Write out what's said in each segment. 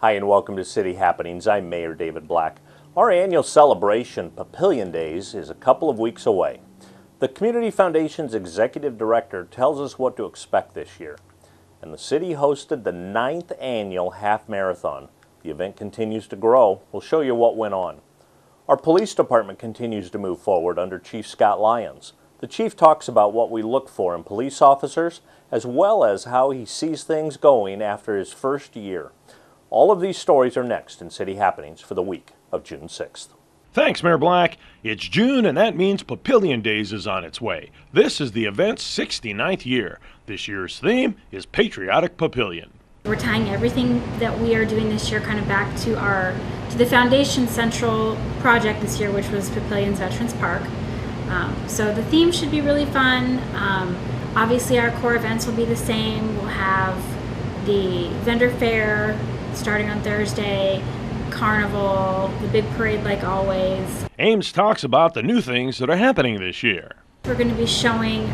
Hi and welcome to City Happenings. I'm Mayor David Black. Our annual celebration, Papillion Days, is a couple of weeks away. The Community Foundation's executive director tells us what to expect this year. And the city hosted the 9th annual half marathon. The event continues to grow. We'll show you what went on. Our police department continues to move forward under Chief Scott Lyons. The chief talks about what we look for in police officers, as well as how he sees things going after his first year. All of these stories are next in City Happenings for the week of June 6th. Thanks, Mayor Black. It's June, and that means Papillion Days is on its way. This is the event's 69th year. This year's theme is Patriotic Papillion. We're tying everything that we are doing this year kind of back to the Foundation Central project this year, which was Papillion's Veterans Park. So the theme should be really fun. Obviously, our core events will be the same. We'll have the vendor fair starting on Thursday, carnival, the big parade like always. Ames talks about the new things that are happening this year. We're going to be showing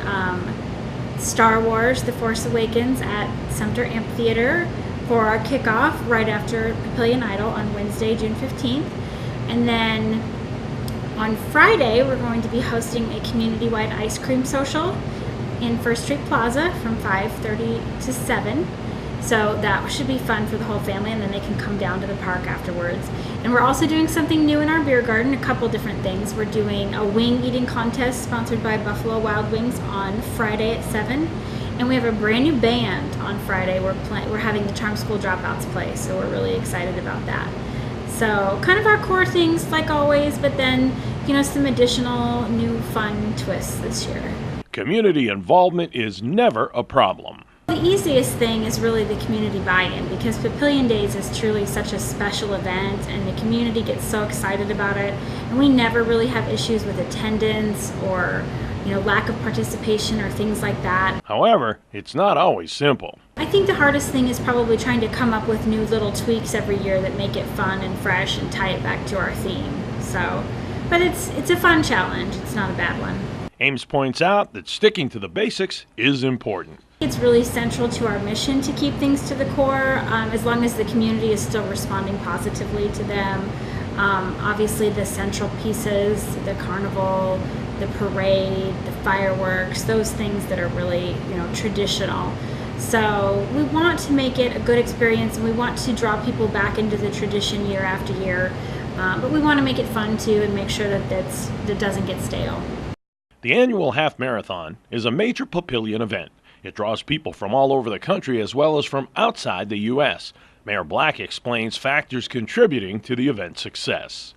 Star Wars: The Force Awakens at Sumter Amphitheater for our kickoff right after Papillion Idol on Wednesday, June 15th. And then on Friday, we're going to be hosting a community-wide ice cream social in First Street Plaza from 5:30 to 7. So that should be fun for the whole family, and then they can come down to the park afterwards. And we're also doing something new in our beer garden, a couple different things. We're doing a wing eating contest sponsored by Buffalo Wild Wings on Friday at 7. And we have a brand new band on Friday. We're having the Charm School Dropouts play, so we're really excited about that. So kind of our core things like always, but then, some additional new fun twists this year. Community involvement is never a problem. The easiest thing is really the community buy-in, because Papillion Days is truly such a special event and the community gets so excited about it, and we never really have issues with attendance or lack of participation or things like that. However, it's not always simple. I think the hardest thing is probably trying to come up with new little tweaks every year that make it fun and fresh and tie it back to our theme. But it's a fun challenge. It's not a bad one. Ames points out that sticking to the basics is important. It's really central to our mission to keep things to the core, as long as the community is still responding positively to them. Obviously the central pieces, the carnival, the parade, the fireworks, those things that are really, traditional. So we want to make it a good experience, and we want to draw people back into the tradition year after year. But we want to make it fun too and make sure that doesn't get stale. The annual half marathon is a major Papillion event. It draws people from all over the country as well as from outside the U.S. Mayor Black explains factors contributing to the event's success.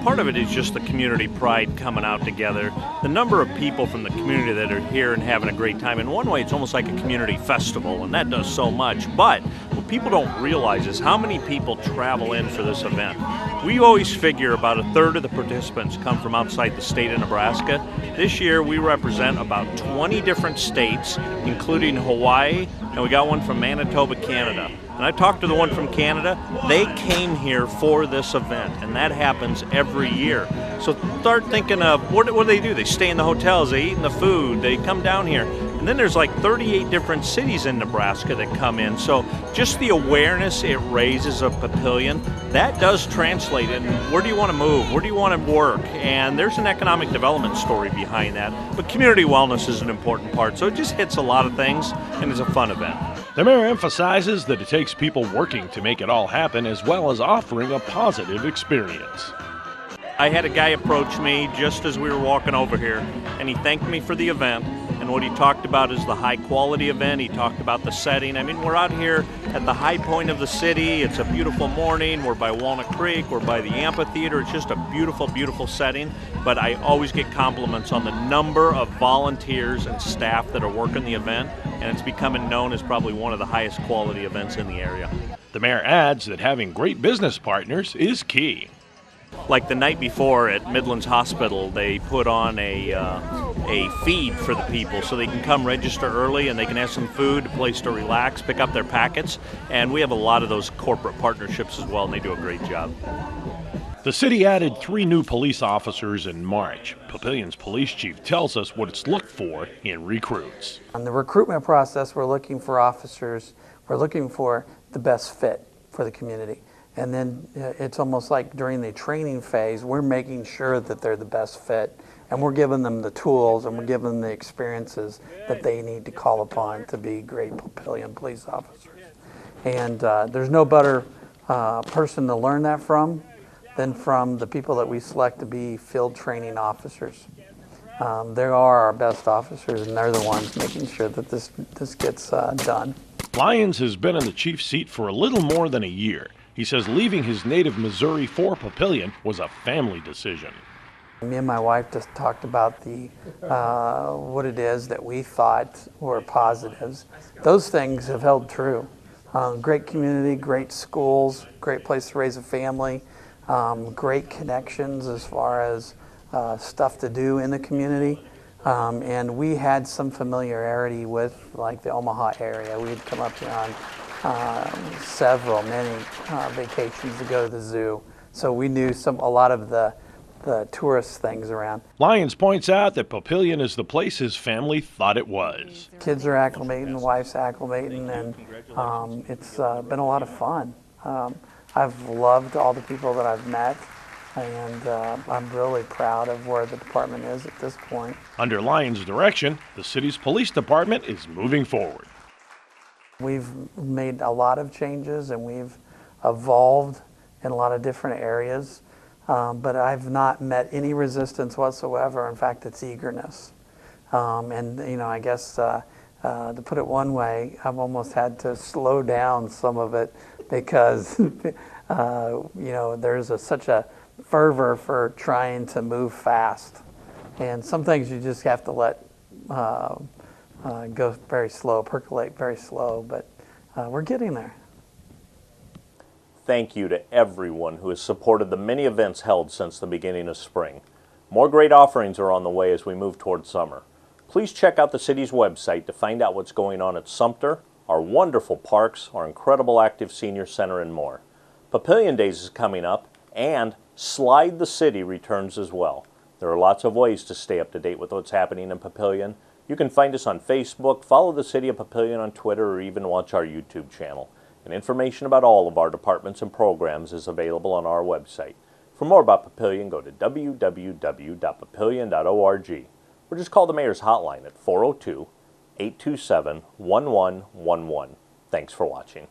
Part of it is just the community pride coming out together. The number of people from the community that are here and having a great time. In one way, it's almost like a community festival, and that does so much. But what people don't realize is how many people travel in for this event. We always figure about a third of the participants come from outside the state of Nebraska. This year, we represent about 20 different states, including Hawaii, and we got one from Manitoba, Canada. And I talked to the one from Canada. They came here for this event, and that happens every year. So start thinking of what do they do? They stay in the hotels, they eat in the food, they come down here. And then there's like 38 different cities in Nebraska that come in. So just the awareness it raises of Papillion, that does translate in where do you want to move? Where do you want to work? And there's an economic development story behind that. But community wellness is an important part. So it just hits a lot of things, and it's a fun event. The mayor emphasizes that it takes people working to make it all happen, as well as offering a positive experience. I had a guy approach me just as we were walking over here, and he thanked me for the event. And what he talked about is the high quality event. He talked about the setting. I mean, we're out here at the high point of the city. It's a beautiful morning. We're by Walnut Creek. We're by the amphitheater. It's just a beautiful, beautiful setting. But I always get compliments on the number of volunteers and staff that are working the event. And it's becoming known as probably one of the highest quality events in the area. The mayor adds that having great business partners is key. Like the night before at Midlands Hospital, they put on a feed for the people so they can come register early and they can have some food, a place to relax, pick up their packets. And we have a lot of those corporate partnerships as well, and they do a great job. The city added 3 new police officers in March. Papillion's police chief tells us what it's looked for in recruits. On the recruitment process, we're looking for officers. We're looking for the best fit. for the community. And then it's almost like during the training phase, we're making sure that they're the best fit, and we're giving them the tools and we're giving them the experiences that they need to call upon to be great Papillion police officers. And there's no better person to learn that from than from the people that we select to be field training officers. They are our best officers, and they're the ones making sure that this gets done. Lyons has been in the chief's seat for a little more than a year. He says leaving his native Missouri for Papillion was a family decision. Me and my wife just talked about what it is that we thought were positives. Those things have held true. Great community, great schools, great place to raise a family, great connections as far as stuff to do in the community. And we had some familiarity with like the Omaha area. We had come up here on many vacations to go to the zoo. So we knew a lot of the tourist things around. Lyons points out that Papillion is the place his family thought it was. Kids are acclimating, the wife's acclimating, and it's been a lot of fun. I've loved all the people that I've met, and I'm really proud of where the department is at this point. Under Lyons' direction, the city's police department is moving forward. We've made a lot of changes and we've evolved in a lot of different areas, but I've not met any resistance whatsoever. In fact, it's eagerness. And I guess to put it one way, I've almost had to slow down some of it because there's such a fervor for trying to move fast, and some things you just have to let go very slow, percolate very slow, but we're getting there. Thank you to everyone who has supported the many events held since the beginning of spring. More great offerings are on the way as we move toward summer. Please check out the city's website to find out what's going on at Sumter, our wonderful parks, our incredible active senior center, and more. Papillion Days is coming up, and Slide the City returns as well. There are lots of ways to stay up to date with what's happening in Papillion. You can find us on Facebook, follow the City of Papillion on Twitter, or even watch our YouTube channel. And information about all of our departments and programs is available on our website. For more about Papillion, go to www.papillion.org or just call the Mayor's Hotline at 402-827-1111. Thanks for watching.